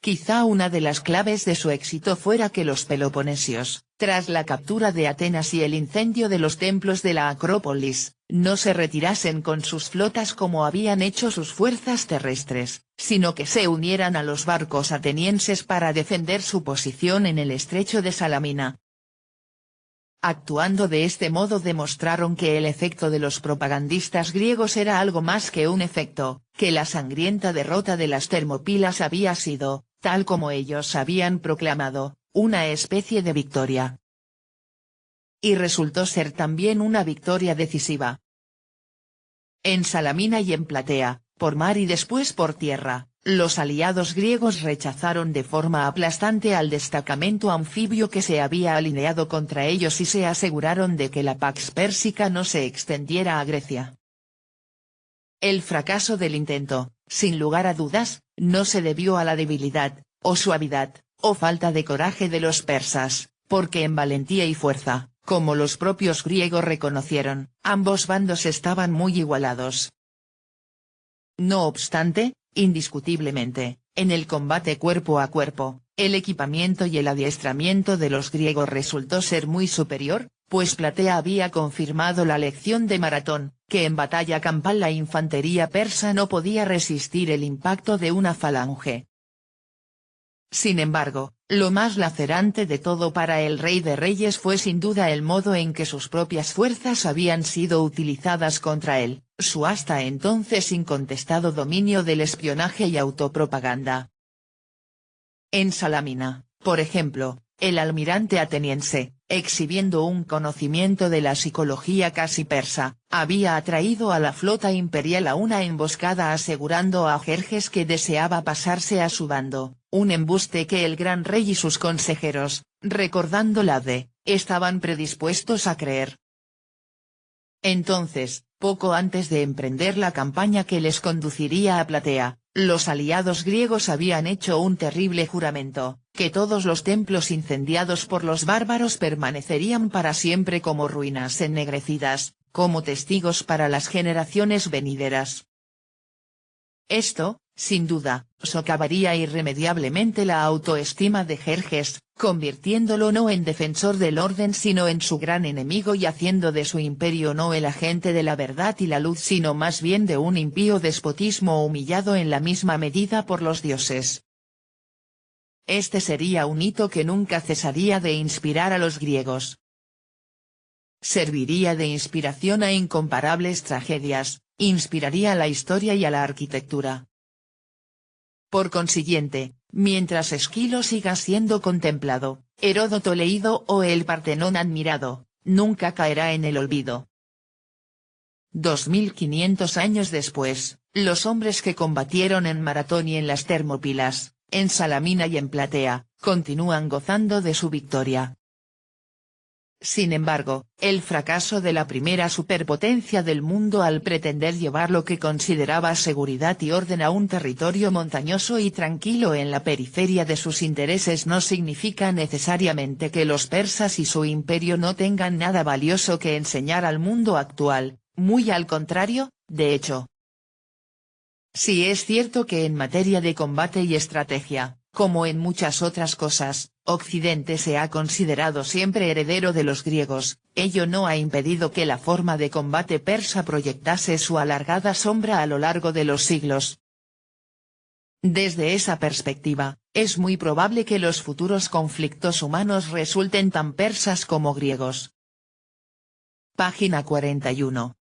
Quizá una de las claves de su éxito fuera que los peloponesios, tras la captura de Atenas y el incendio de los templos de la Acrópolis, no se retirasen con sus flotas como habían hecho sus fuerzas terrestres, sino que se unieran a los barcos atenienses para defender su posición en el estrecho de Salamina. Actuando de este modo demostraron que el efecto de los propagandistas griegos era algo más que un efecto, que la sangrienta derrota de las Termópilas había sido, tal como ellos habían proclamado, una especie de victoria. Y resultó ser también una victoria decisiva. En Salamina y en Platea, por mar y después por tierra, los aliados griegos rechazaron de forma aplastante al destacamento anfibio que se había alineado contra ellos y se aseguraron de que la pax pérsica no se extendiera a Grecia. El fracaso del intento, sin lugar a dudas, no se debió a la debilidad, o suavidad, o falta de coraje de los persas, porque en valentía y fuerza, como los propios griegos reconocieron, ambos bandos estaban muy igualados. No obstante, indiscutiblemente, en el combate cuerpo a cuerpo, el equipamiento y el adiestramiento de los griegos resultó ser muy superior, pues Platea había confirmado la lección de Maratón, que en batalla campal la infantería persa no podía resistir el impacto de una falange. Sin embargo, lo más lacerante de todo para el rey de reyes fue sin duda el modo en que sus propias fuerzas habían sido utilizadas contra él, su hasta entonces incontestado dominio del espionaje y autopropaganda. En Salamina, por ejemplo, el almirante ateniense, exhibiendo un conocimiento de la psicología casi persa, había atraído a la flota imperial a una emboscada asegurando a Jerjes que deseaba pasarse a su bando, un embuste que el gran rey y sus consejeros, recordando la estaban predispuestos a creer. Entonces, poco antes de emprender la campaña que les conduciría a Platea, los aliados griegos habían hecho un terrible juramento, que todos los templos incendiados por los bárbaros permanecerían para siempre como ruinas ennegrecidas, como testigos para las generaciones venideras. Esto, sin duda, socavaría irremediablemente la autoestima de Jerjes, convirtiéndolo no en defensor del orden sino en su gran enemigo y haciendo de su imperio no el agente de la verdad y la luz sino más bien de un impío despotismo humillado en la misma medida por los dioses. Este sería un hito que nunca cesaría de inspirar a los griegos. Serviría de inspiración a incomparables tragedias, inspiraría a la historia y a la arquitectura. Por consiguiente, mientras Esquilo siga siendo contemplado, Heródoto leído o el Partenón admirado, nunca caerá en el olvido. 2500 años después, los hombres que combatieron en Maratón y en las Termópilas, en Salamina y en Platea, continúan gozando de su victoria. Sin embargo, el fracaso de la primera superpotencia del mundo al pretender llevar lo que consideraba seguridad y orden a un territorio montañoso y tranquilo en la periferia de sus intereses no significa necesariamente que los persas y su imperio no tengan nada valioso que enseñar al mundo actual, muy al contrario, de hecho. Sí es cierto que en materia de combate y estrategia, como en muchas otras cosas, Occidente se ha considerado siempre heredero de los griegos, ello no ha impedido que la forma de combate persa proyectase su alargada sombra a lo largo de los siglos. Desde esa perspectiva, es muy probable que los futuros conflictos humanos resulten tan persas como griegos. Página 41.